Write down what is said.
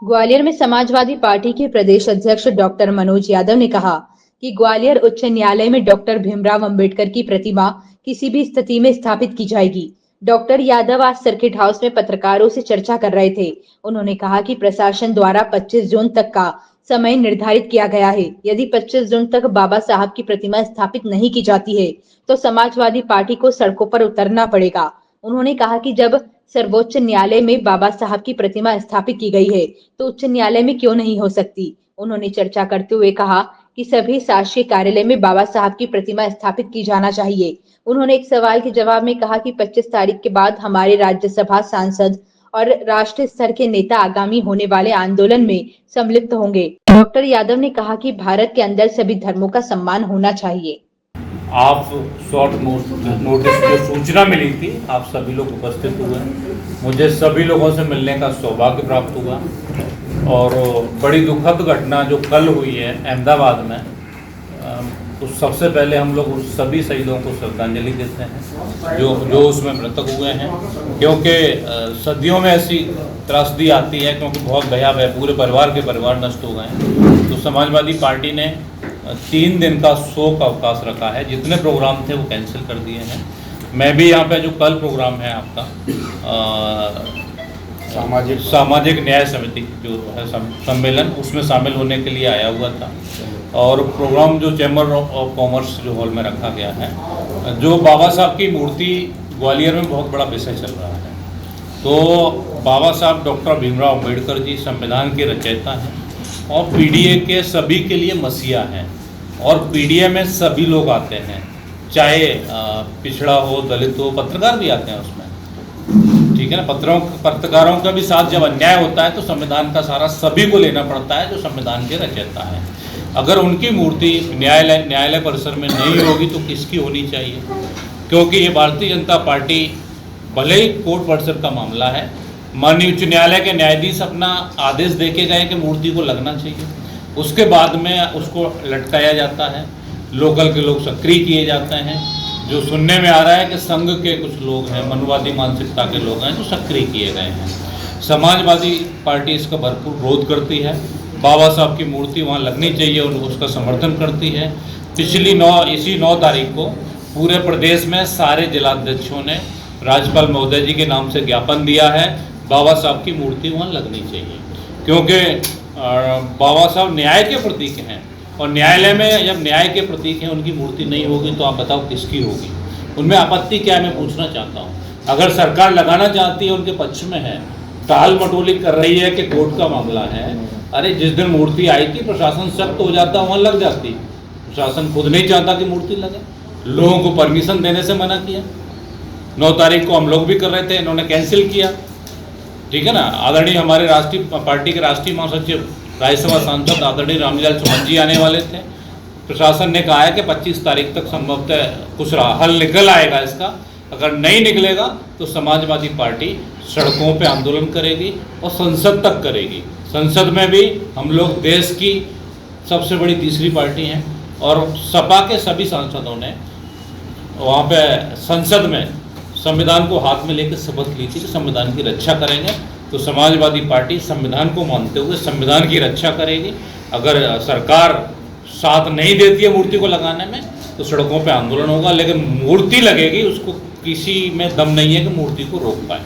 ग्वालियर में समाजवादी पार्टी के प्रदेश अध्यक्ष डॉक्टर मनोज यादव ने कहा कि ग्वालियर उच्च न्यायालय में डॉक्टर भीमराव अंबेडकर की प्रतिमा किसी भी स्थिति में स्थापित की जाएगी। डॉक्टर यादव आज सर्किट हाउस में पत्रकारों से चर्चा कर रहे थे। उन्होंने कहा कि प्रशासन द्वारा 25 जून तक का समय निर्धारित किया गया है। यदि 25 जून तक बाबा साहब की प्रतिमा स्थापित नहीं की जाती है तो समाजवादी पार्टी को सड़कों पर उतरना पड़ेगा। उन्होंने कहा कि जब सर्वोच्च न्यायालय में बाबा साहब की प्रतिमा स्थापित की गई है तो उच्च न्यायालय में क्यों नहीं हो सकती। उन्होंने चर्चा करते हुए कहा कि सभी शासकीय कार्यालय में बाबा साहब की प्रतिमा स्थापित की जाना चाहिए। उन्होंने एक सवाल के जवाब में कहा कि 25 तारीख के बाद हमारे राज्यसभा सांसद और राष्ट्रीय स्तर के नेता आगामी होने वाले आंदोलन में सम्मिलित होंगे। डॉक्टर यादव ने कहा कि भारत के अंदर सभी धर्मों का सम्मान होना चाहिए। आप शॉर्ट नोटिस जो सूचना मिली थी, आप सभी लोग उपस्थित हुए। मुझे सभी लोगों से मिलने का सौभाग्य प्राप्त हुआ और बड़ी दुखद घटना जो कल हुई है अहमदाबाद में, उस सबसे पहले हम लोग उस सभी शहीदों को श्रद्धांजलि देते हैं जो उसमें मृतक हुए हैं, क्योंकि सदियों में ऐसी त्रासदी आती है, क्योंकि बहुत भयावह पूरे परिवार के परिवार नष्ट हो गए हैं। तो समाजवादी पार्टी ने 3 दिन का शोक अवकाश रखा है। जितने प्रोग्राम थे वो कैंसिल कर दिए हैं। मैं भी यहाँ पे जो कल प्रोग्राम है आपका सामाजिक न्याय समिति जो है सम्मेलन, उसमें शामिल होने के लिए आया हुआ था और प्रोग्राम जो चैम्बर ऑफ कॉमर्स जो हॉल में रखा गया है, जो बाबा साहब की मूर्ति ग्वालियर में बहुत बड़ा विषय चल रहा है। तो बाबा साहब डॉक्टर भीमराव अंबेडकर जी संविधान के रचयिता हैं और पीडीए के सभी के लिए मसीहा हैं और पीडीए में सभी लोग आते हैं, चाहे पिछड़ा हो, दलित हो, पत्रकार भी आते हैं उसमें, ठीक है ना। पत्रकारों का भी साथ जब अन्याय होता है तो संविधान का सारा सभी को लेना पड़ता है जो संविधान के रचयिता है। अगर उनकी मूर्ति न्यायालय परिसर में नहीं होगी तो किसकी होनी चाहिए, क्योंकि ये भारतीय जनता पार्टी भले ही कोर्ट परिसर का मामला है, माननीय उच्च न्यायालय के न्यायाधीश अपना आदेश दे के गए कि मूर्ति को लगना चाहिए, उसके बाद में उसको लटकाया जाता है, लोकल के लोग सक्रिय किए जाते हैं। जो सुनने में आ रहा है कि संघ के कुछ लोग हैं, मनुवादी मानसिकता के लोग हैं जो सक्रिय किए गए हैं। समाजवादी पार्टी इसका भरपूर विरोध करती है। बाबा साहब की मूर्ति वहाँ लगनी चाहिए और उसका समर्थन करती है। इसी 9 तारीख को पूरे प्रदेश में सारे जिलाध्यक्षों ने राज्यपाल महोदय जी के नाम से ज्ञापन दिया है, बाबा साहब की मूर्ति वहाँ लगनी चाहिए, क्योंकि बाबा साहब न्याय के प्रतीक हैं और न्यायालय में जब न्याय के प्रतीक हैं उनकी मूर्ति नहीं होगी तो आप बताओ किसकी होगी। उनमें आपत्ति क्या है, मैं पूछना चाहता हूँ। अगर सरकार लगाना चाहती है, उनके पक्ष में है, टाल मटोली कर रही है कि कोर्ट का मामला है। अरे जिस दिन मूर्ति आई थी प्रशासन सख्त हो जाता, वहाँ लग जाती। प्रशासन खुद नहीं चाहता कि मूर्ति लगे, लोगों को परमिशन देने से मना किया। 9 तारीख को हम लोग भी कर रहे थे, इन्होंने कैंसिल किया, ठीक है ना। आदरणीय हमारे राष्ट्रीय पार्टी के राष्ट्रीय महासचिव राज्यसभा सांसद आदरणीय रामलीलाल चौहान जी आने वाले थे। प्रशासन ने कहा है कि 25 तारीख तक संभवतः कुछ हल निकल आएगा इसका। अगर नहीं निकलेगा तो समाजवादी पार्टी सड़कों पे आंदोलन करेगी और संसद तक करेगी। संसद में भी हम लोग देश की सबसे बड़ी तीसरी पार्टी हैं और सपा के सभी सांसदों ने वहाँ पे संसद में संविधान को हाथ में लेकर शपथ ली थी कि संविधान की रक्षा करेंगे। तो समाजवादी पार्टी संविधान को मानते हुए संविधान की रक्षा करेगी। अगर सरकार साथ नहीं देती है मूर्ति को लगाने में तो सड़कों पे आंदोलन होगा, लेकिन मूर्ति लगेगी, उसको किसी में दम नहीं है कि मूर्ति को रोक पाए।